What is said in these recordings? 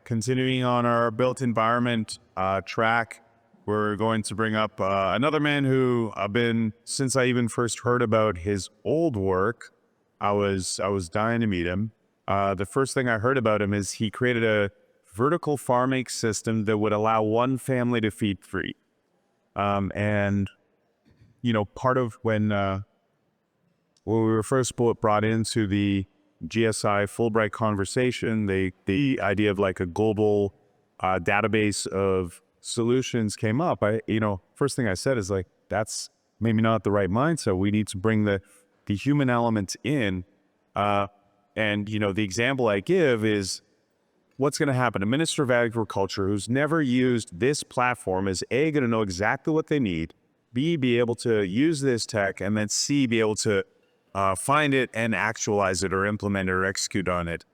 continuing on our built environment track, we're going to bring up another man who I've been, since I even first heard about his old work, I was dying to meet him. The first thing I heard about him is he created a vertical farming system that would allow one family to feed three. And, you know, part of when we were first brought into the GSI Fulbright conversation, the idea of like a global database of solutions came up. First thing I said is like, that's maybe not the right mindset. We need to bring the human element in. And, you know, the example I give is what's going to happen. A minister of agriculture who's never used this platform is A, going to know exactly what they need, B, be able to use this tech, and then C, be able to find it and actualize it or implement it or execute on it.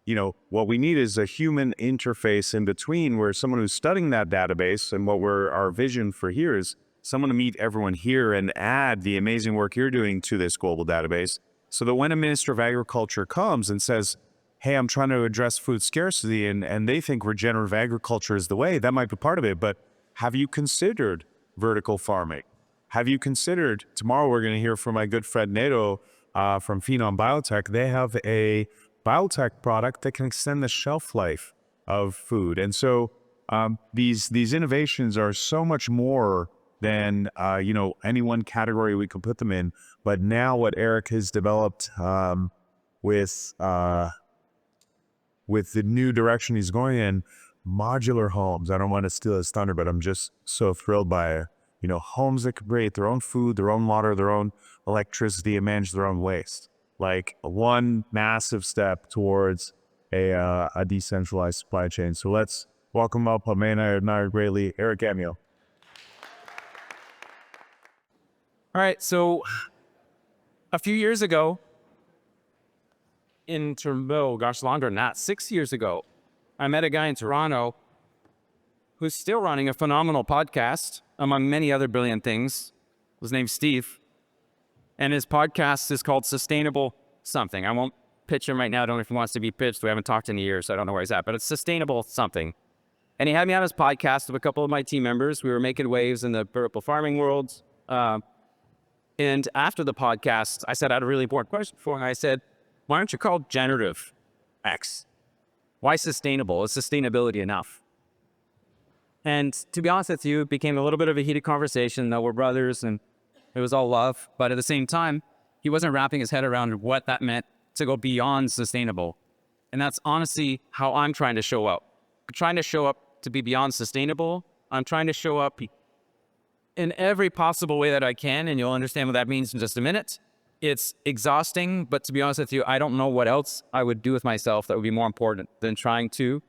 You know, what we need is a human interface in between where someone who's studying that database, and our vision for here is someone to meet everyone here and add the amazing work you're doing to this global database, so that when a minister of agriculture comes and says, hey, I'm trying to address food scarcity, and they think regenerative agriculture is the way, that might be part of it, but have you considered vertical farming? Have you considered, tomorrow we're going to hear from my good friend Nato from Phenom Biotech. They have a biotech product that can extend the shelf life of food. And so these innovations are so much more than any one category we could put them in. But now what Eric has developed with the new direction he's going in, modular homes. I don't want to steal his thunder, but I'm just so thrilled by it. You know, homes that can create their own food, their own water, their own electricity, and manage their own waste. Like one massive step towards a decentralized supply chain. So let's welcome up a man I admire greatly, Eric Amyot. All right, so a few years ago, longer than that, 6 years ago, I met a guy in Toronto who's still running a phenomenal podcast, among many other brilliant things. His name's Steve. And his podcast is called Sustainable Something. I won't pitch him right now. I don't know if he wants to be pitched. We haven't talked in a year, so I don't know where he's at. But it's Sustainable Something. And he had me on his podcast with a couple of my team members. We were making waves in the vertical farming world. And after the podcast, I said I had a really important question for him. I said, why aren't you called Generative X? Why sustainable? Is sustainability enough? And to be honest with you, it became a little bit of a heated conversation. That we're brothers and it was all love. But at the same time, he wasn't wrapping his head around what that meant to go beyond sustainable. And that's honestly how I'm trying to show up. I'm trying to show up to be beyond sustainable. I'm trying to show up in every possible way that I can. And you'll understand what that means in just a minute. It's exhausting, but to be honest with you, I don't know what else I would do with myself that would be more important than trying to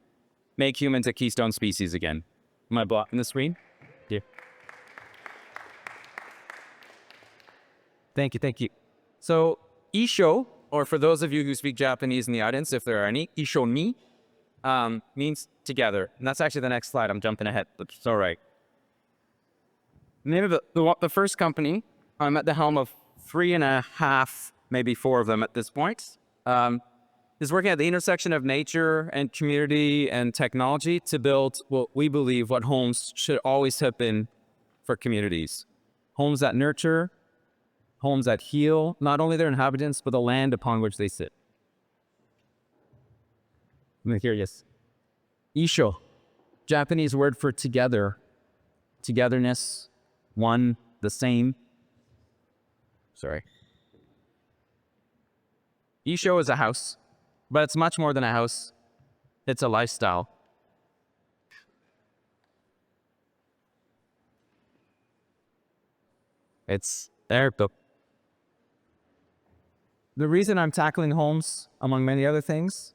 make humans a keystone species again. Am I blocking the screen? Yeah. Thank you. So Issho, or for those of you who speak Japanese in the audience, if there are any, Issho ni means together. And that's actually the next slide. I'm jumping ahead, but it's all right. The name of the first company, I'm at the helm of 3.5, maybe 4 of them at this point, is working at the intersection of nature and community and technology to build what we believe what homes should always have been for communities. Homes that nurture, homes that heal, not only their inhabitants, but the land upon which they sit. I'm here, yes. Issho, Japanese word for together, togetherness, one, the same. Sorry. Issho is a house, but it's much more than a house. It's a lifestyle. It's there. The reason I'm tackling homes, among many other things,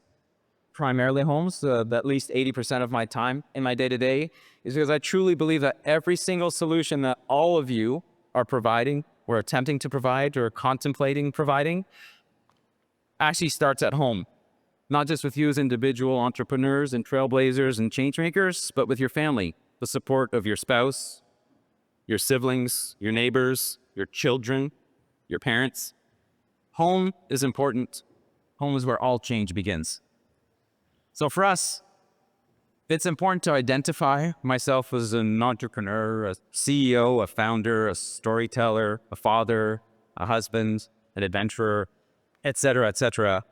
primarily homes, at least 80% of my time in my day-to-day, is because I truly believe that every single solution that all of you are providing, or attempting to provide, or contemplating providing, actually starts at home. Not just with you as individual entrepreneurs and trailblazers and changemakers, but with your family, the support of your spouse, your siblings, your neighbors, your children, your parents. Home is important. Home is where all change begins. So for us, It's important to identify myself as an entrepreneur, a CEO, a founder, a storyteller, a father, a husband, an adventurer, etc., etc.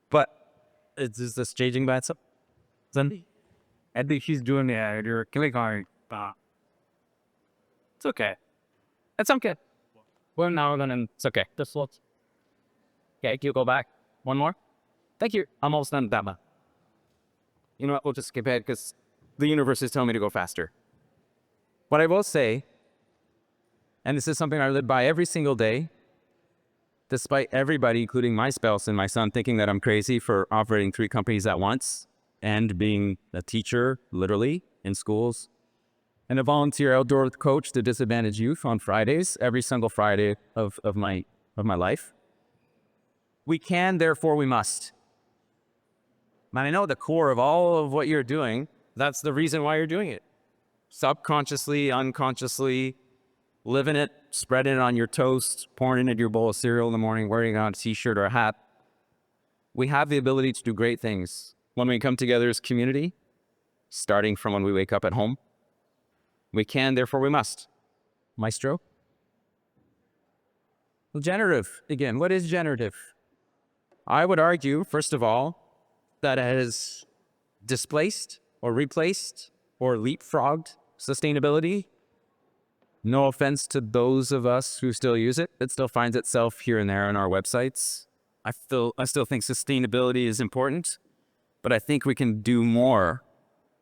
But is this changing by itself? I think she's doing it. You're click on it. It's okay. It's okay. Well, now then, it's okay. Just look. Okay, can you go back? One more? Thank you. I'm almost done with that one. You know what? We'll just skip ahead because the universe is telling me to go faster. What I will say, and this is something I live by every single day, despite everybody, including my spouse and my son, thinking that I'm crazy for operating 3 companies at once and being a teacher, literally, in schools, and a volunteer outdoor coach to disadvantaged youth on Fridays, every single Friday of my life. We can, therefore we must. And I know the core of all of what you're doing, that's the reason why you're doing it. Subconsciously, unconsciously, living it, spreading it on your toast, pouring it into your bowl of cereal in the morning, wearing it on a t-shirt or a hat. We have the ability to do great things when we come together as community, starting from when we wake up at home. We can, therefore we must. Maestro? Well, generative, again, what is generative? I would argue, first of all, that it has displaced or replaced or leapfrogged sustainability. No offense to those of us who still use it. It still finds itself here and there on our websites. I still think sustainability is important, but I think we can do more.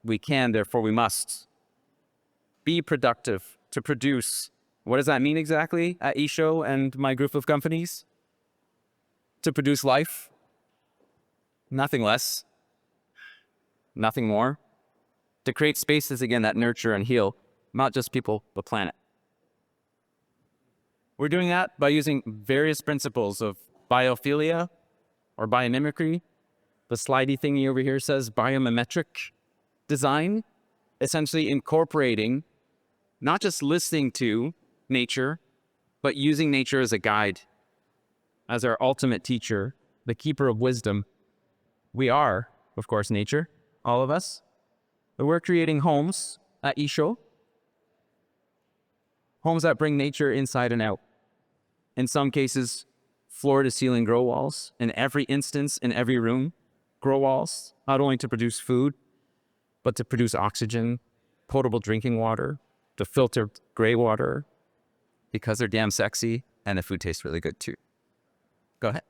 We can, therefore we must. Be productive to produce. What does that mean exactly at Issho and my group of companies? To produce life. Nothing less. Nothing more. To create spaces, again, that nurture and heal, not just people, but planet. We're doing that by using various principles of biophilia or biomimicry. The slidey thingy over here says biomimetic design, essentially incorporating, not just listening to nature, but using nature as a guide, as our ultimate teacher, the keeper of wisdom. We are, of course, nature, all of us. But we're creating homes at Issho, homes that bring nature inside and out. In some cases, floor-to-ceiling grow walls. In every instance, in every room, grow walls, not only to produce food, but to produce oxygen, potable drinking water, to filter gray water, because they're damn sexy, and the food tastes really good too. Go ahead.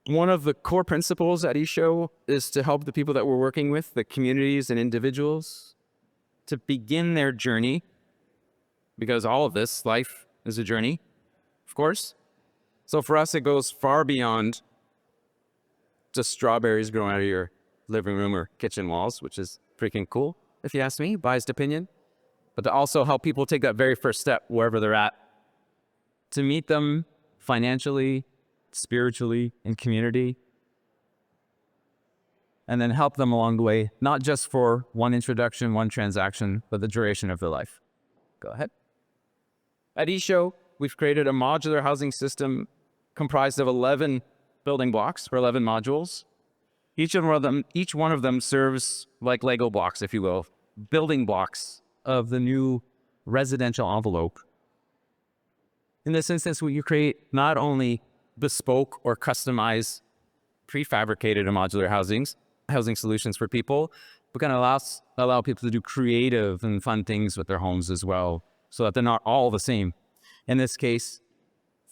One of the core principles at Issho is to help the people that we're working with, the communities and individuals, to begin their journey, because all of this, life is a journey, of course. So for us, it goes far beyond just strawberries growing out of your living room or kitchen walls, which is freaking cool, if you ask me, biased opinion. But to also help people take that very first step wherever they're at, to meet them financially, spiritually, in community, and then help them along the way, not just for one introduction, one transaction, but the duration of their life. Go ahead. At Issho, we've created a modular housing system comprised of 11 building blocks, or 11 modules. Each one of them serves like Lego blocks, if you will, building blocks of the new residential envelope. In this instance, you create not only bespoke or customized prefabricated and modular housing solutions for people, but kind of allow people to do creative and fun things with their homes as well, so that they're not all the same. In this case,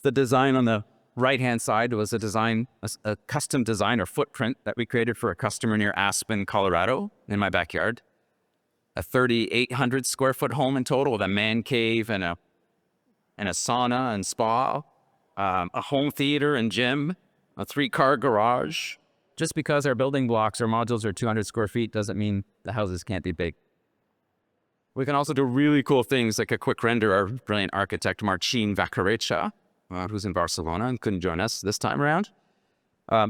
the design on the right-hand side was a custom design or footprint that we created for a customer near Aspen, Colorado, in my backyard. A 3,800 square foot home in total with a man cave and a sauna and spa, a home theater and gym, a 3-car garage. Just because our building blocks or modules are 200 square feet doesn't mean the houses can't be big. We can also do really cool things like a quick render. Our brilliant architect, Marcin Vakarecha, who's in Barcelona and couldn't join us this time around,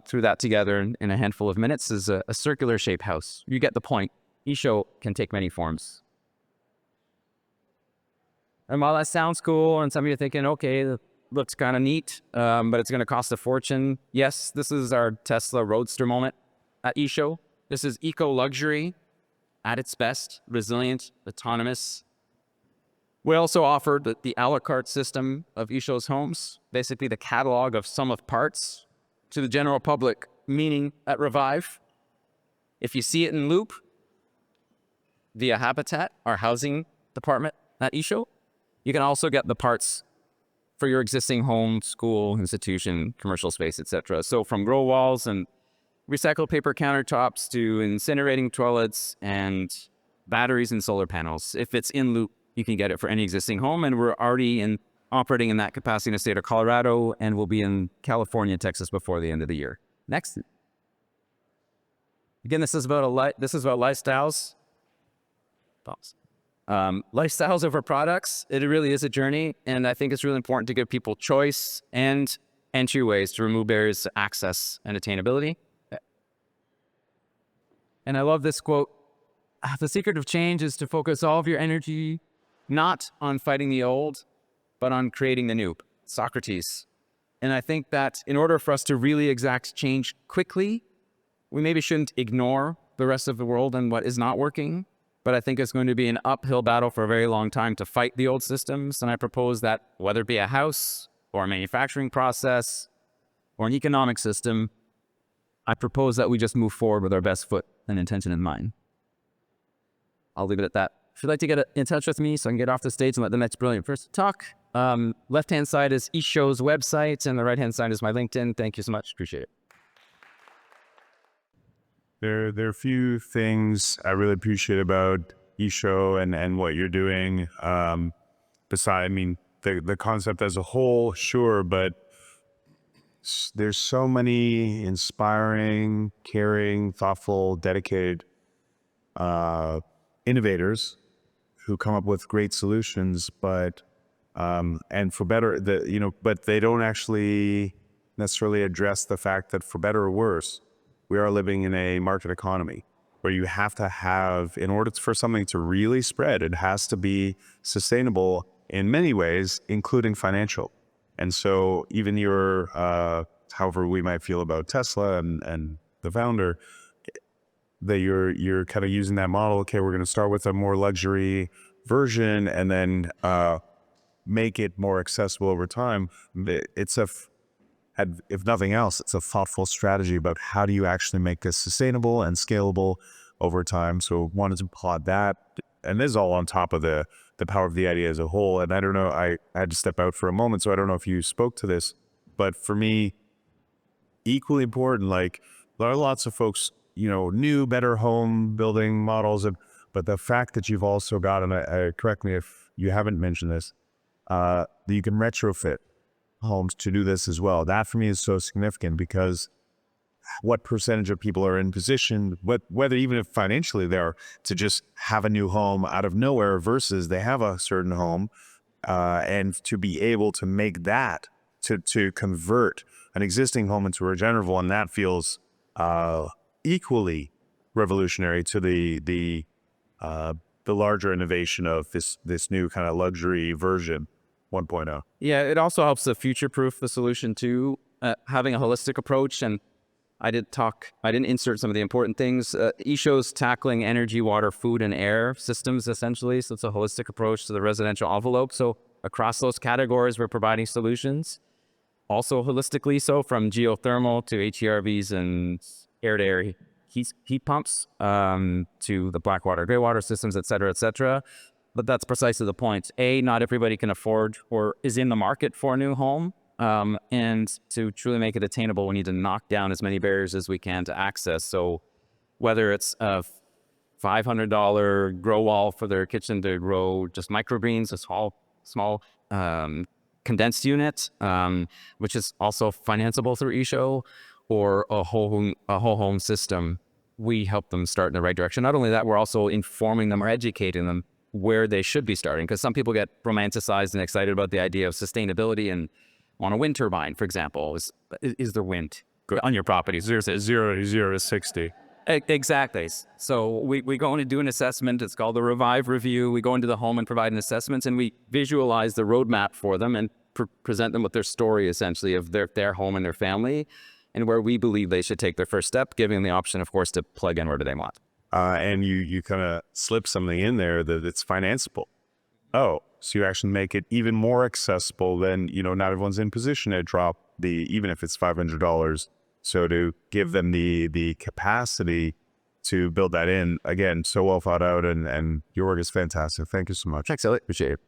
threw that together in a handful of minutes as a circular shape house. You get the point. Issho can take many forms. And while that sounds cool, and some of you are thinking, okay, that looks kind of neat, but it's going to cost a fortune. Yes, this is our Tesla Roadster moment. at Issho. This is eco-luxury at its best, resilient, autonomous. We also offered the a la carte system of Issho's homes, basically the catalog of sum of parts to the general public, meaning at Revive, if you see it in Loop via Habitat, our housing department at Issho, you can also get the parts for your existing home, school, institution, commercial space, etc. So from grow walls and recycled paper countertops to incinerating toilets and batteries and solar panels. If it's in Loop, you can get it for any existing home, and we're already operating in that capacity in the state of Colorado, and we'll be in California and Texas before the end of the year. Next. Again, this is about lifestyles. Lifestyles over products. It really is a journey, and I think it's really important to give people choice and entryways to remove barriers to access and attainability. And I love this quote: "The secret of change is to focus all of your energy not on fighting the old, but on creating the new." Socrates. And I think that in order for us to really exact change quickly, we maybe shouldn't ignore the rest of the world and what is not working. But I think it's going to be an uphill battle for a very long time to fight the old systems. And I propose that whether it be a house or a manufacturing process or an economic system, I propose that we just move forward with our best foot and intention in mind. I'll leave it at that. If you'd like to get in touch with me so I can get off the stage and let the next brilliant person talk, left-hand side is Issho's website, and the right-hand side is my LinkedIn. Thank you so much. Appreciate it. There are a few things I really appreciate about Issho and what you're doing. The concept as a whole, sure, but there's so many inspiring, caring, thoughtful, dedicated innovators who come up with great solutions, but they don't actually necessarily address the fact that, for better or worse, we are living in a market economy where you have to have, in order for something to really spread, it has to be sustainable in many ways, including financial. And so even however we might feel about Tesla and the founder, that you're kind of using that model. Okay, we're going to start with a more luxury version and then make it more accessible over time. It's if nothing else, it's a thoughtful strategy about how do you actually make this sustainable and scalable over time. So wanted to applaud that. And this is all on top of the power of the idea as a whole. And I don't know, I had to step out for a moment, so I don't know if you spoke to this, but for me, equally important, like there are lots of folks, new, better home building models, but the fact that you've also got, and correct me if you haven't mentioned this, that you can retrofit homes to do this as well. That for me is so significant, because what percentage of people are in position, whether even if financially they're, to just have a new home out of nowhere versus they have a certain home, and to be able to make that, to convert an existing home into a regenerative one, that feels equally revolutionary to the larger innovation of this new kind of luxury version 1.0. Yeah, it also helps to future-proof the solution too, having a holistic approach. And I didn't insert some of the important things. Issho's tackling energy, water, food, and air systems, essentially. So it's a holistic approach to the residential envelope. So across those categories, we're providing solutions. Also holistically, so from geothermal to HERVs and air-to-air heat pumps, to the black water, gray water systems, et cetera, et cetera. But that's precisely the point. Not everybody can afford or is in the market for a new home. And to truly make it attainable, we need to knock down as many barriers as we can to access. So whether it's a $500 grow wall for their kitchen to grow just microgreens, a small condensed unit, which is also financeable through Issho, or a whole home system, we help them start in the right direction. Not only that, we're also informing them or educating them where they should be starting, because some people get romanticized and excited about the idea of sustainability and on a wind turbine, for example. Is there wind on your property? 0 to 60. Exactly. So we go in and do an assessment. It's called the Revive Review. We go into the home and provide an assessment, and we visualize the roadmap for them and present them with their story, essentially, of their home and their family. and where we believe they should take their first step, giving them the option, of course, to plug in wherever they want. And you kind of slip something in there that it's financeable. Oh, so you actually make it even more accessible than, not everyone's in position to drop even if it's $500. So to give them the capacity to build that in, again, so well thought out, and your work is fantastic. Thank you so much. Thanks, Elliot. Appreciate it.